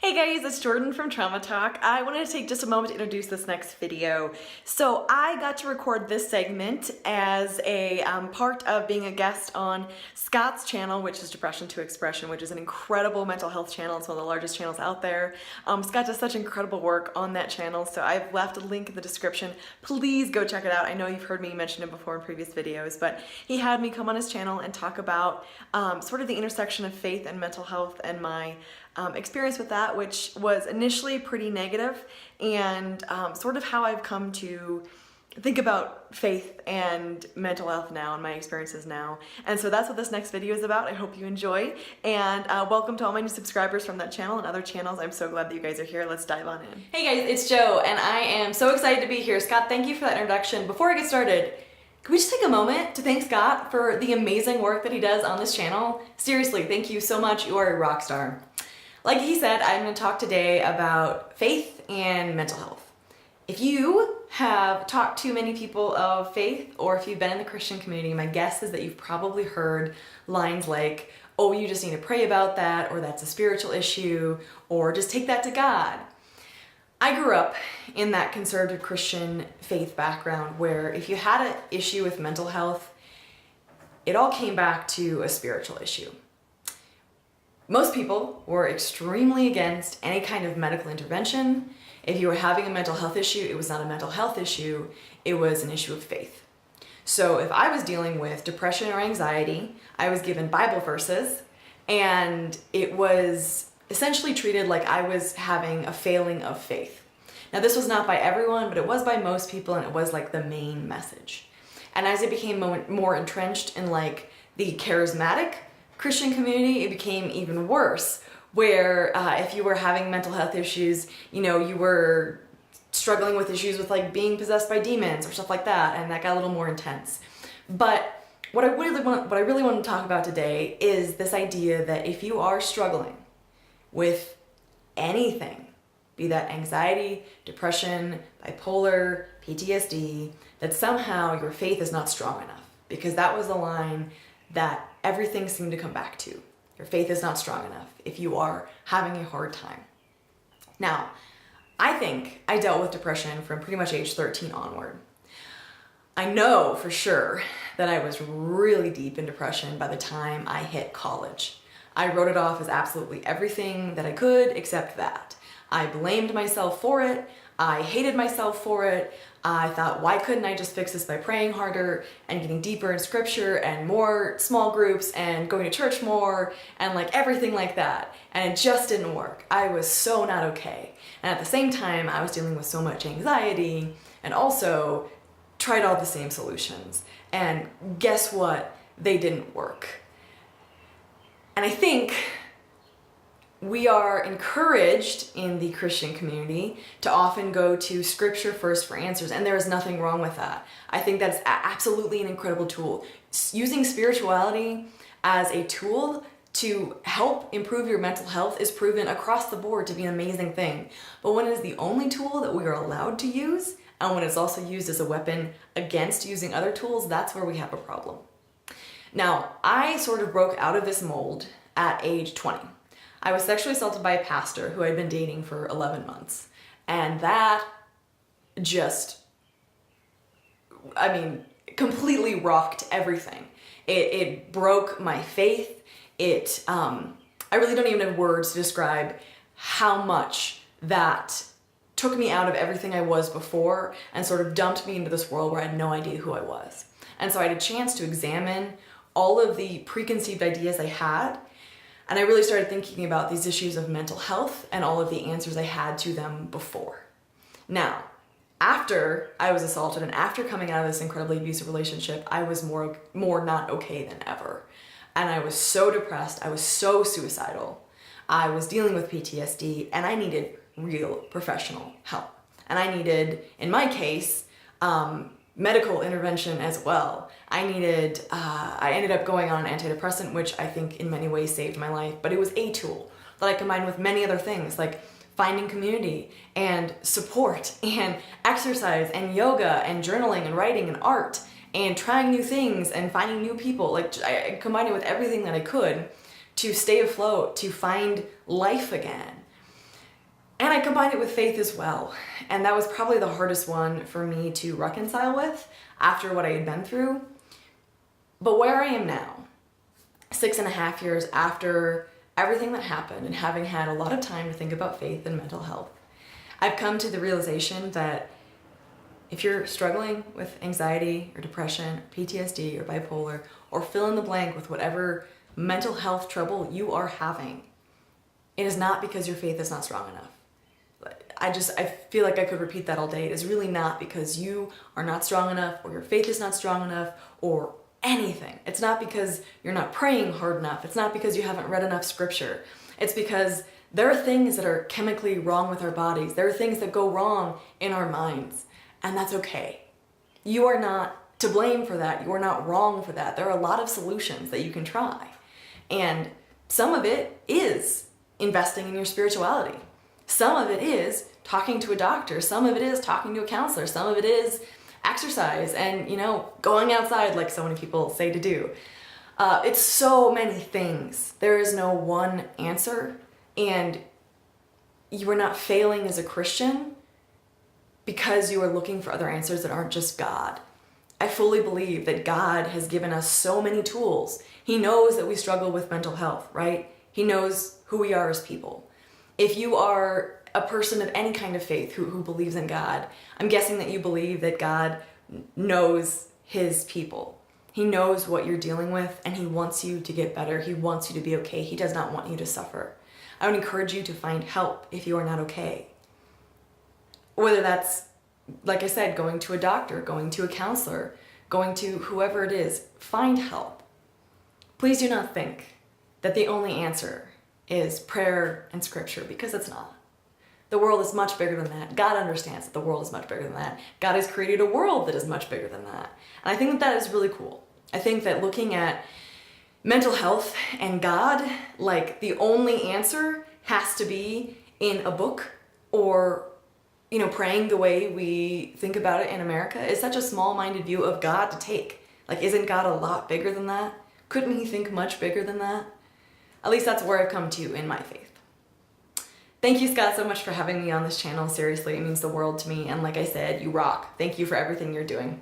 Hey guys, it's Jordan from Trauma Talk. I wanted to take just a moment to introduce this next video. So I got to record this segment as a part of being a guest on Scott's channel, which is Depression to Expression, which is an incredible mental health channel. It's one of the largest channels out there. Scott does such incredible work on that channel, so I've left a link in the description. Please go check it out. I know you've heard me mention it before in previous videos, but he had me come on his channel and talk about sort of the intersection of faith and mental health and my experience with that, which was initially pretty negative, and sort of how I've come to think about faith and mental health now and my experiences now. And so that's what this next video is about. I hope you enjoy, and welcome to all my new subscribers from that channel and other channels. I'm so glad that you guys are here. Let's dive on in. Hey guys, it's Jo, and I am so excited to be here. Scott, thank you for that introduction. Before I get started, can we just take a moment to thank Scott for the amazing work that he does on this channel? Seriously, thank you so much. You are a rock star. Like he said, I'm going to talk today about faith and mental health. If you have talked to many people of faith, or if you've been in the Christian community, my guess is that you've probably heard lines like, oh, you just need to pray about that, or that's a spiritual issue, or just take that to God. I grew up in that conservative Christian faith background where if you had an issue with mental health, it all came back to a spiritual issue. Most people were extremely against any kind of medical intervention. If you were having a mental health issue, it was not a mental health issue, it was an issue of faith. So if I was dealing with depression or anxiety, I was given Bible verses, and it was essentially treated like I was having a failing of faith. Now this was not by everyone, but it was by most people, and it was like the main message. And as it became more entrenched in like the charismatic Christian community, it became even worse, where if you were having mental health issues, you were struggling with issues with like being possessed by demons or stuff like that, and that got a little more intense. But what I really want to talk about today is this idea that if you are struggling with anything, be that anxiety, depression, bipolar, PTSD, that somehow your faith is not strong enough, because that was the line that everything seemed to come back to. Your faith is not strong enough if you are having a hard time. Now, I think I dealt with depression from pretty much age 13 onward. I know for sure that I was really deep in depression by the time I hit college. I wrote it off as absolutely everything that I could except that. I blamed myself for it. I hated myself for it. I thought, why couldn't I just fix this by praying harder and getting deeper in scripture and more small groups and going to church more and like everything like that. And it just didn't work. I was so not okay. And at the same time, I was dealing with so much anxiety and also tried all the same solutions. And guess what? They didn't work. And I think we are encouraged in the Christian community to often go to scripture first for answers, and there is nothing wrong with that. I think that's absolutely an incredible tool. Using spirituality as a tool to help improve your mental health is proven across the board to be an amazing thing. But when it is the only tool that we are allowed to use, and when it's also used as a weapon against using other tools, that's where we have a problem. Now, I sort of broke out of this mold at age 20. I was sexually assaulted by a pastor who I'd been dating for 11 months. And that just, completely rocked everything. It broke my faith. I really don't even have words to describe how much that took me out of everything I was before and sort of dumped me into this world where I had no idea who I was. And so I had a chance to examine all of the preconceived ideas I had. And I really started thinking about these issues of mental health and all of the answers I had to them before. Now, after I was assaulted and after coming out of this incredibly abusive relationship, I was more not okay than ever. And I was so depressed, I was so suicidal. I was dealing with PTSD, and I needed real professional help. And I needed, in my case, medical intervention as well. I ended up going on an antidepressant, which I think in many ways saved my life, but it was a tool that I combined with many other things like finding community and support and exercise and yoga and journaling and writing and art and trying new things and finding new people. Like I combined it with everything that I could to stay afloat, to find life again. And I combined it with faith as well. And that was probably the hardest one for me to reconcile with after what I had been through. But where I am now, 6.5 years after everything that happened and having had a lot of time to think about faith and mental health, I've come to the realization that if you're struggling with anxiety or depression, PTSD or bipolar, or fill in the blank with whatever mental health trouble you are having, it is not because your faith is not strong enough. I feel like I could repeat that all day. It is really not because you are not strong enough or your faith is not strong enough or anything. It's not because you're not praying hard enough. It's not because you haven't read enough scripture. It's because there are things that are chemically wrong with our bodies. There are things that go wrong in our minds, and that's okay. You are not to blame for that. You are not wrong for that. There are a lot of solutions that you can try, and some of it is investing in your spirituality. Some of it is talking to a doctor. Some of it is talking to a counselor. Some of it is exercise and, going outside like so many people say to do. It's so many things. There is no one answer, and you are not failing as a Christian because you are looking for other answers that aren't just God. I fully believe that God has given us so many tools. He knows that we struggle with mental health, right? He knows who we are as people. If you are a person of any kind of faith who believes in God, I'm guessing that you believe that God knows his people. He knows what you're dealing with, and he wants you to get better. He wants you to be okay. He does not want you to suffer. I would encourage you to find help if you are not okay. Whether that's, like I said, going to a doctor, going to a counselor, going to whoever it is, find help. Please do not think that the only answer is prayer and scripture, because it's not. The world is much bigger than that. God understands that the world is much bigger than that. God has created a world that is much bigger than that. And I think that that is really cool. I think that looking at mental health and God, like the only answer has to be in a book or, praying the way we think about it in America is such a small-minded view of God to take. Like, isn't God a lot bigger than that? Couldn't he think much bigger than that? At least that's where I've come to in my faith. Thank you, Scott, so much for having me on this channel. Seriously, it means the world to me. And like I said, you rock. Thank you for everything you're doing.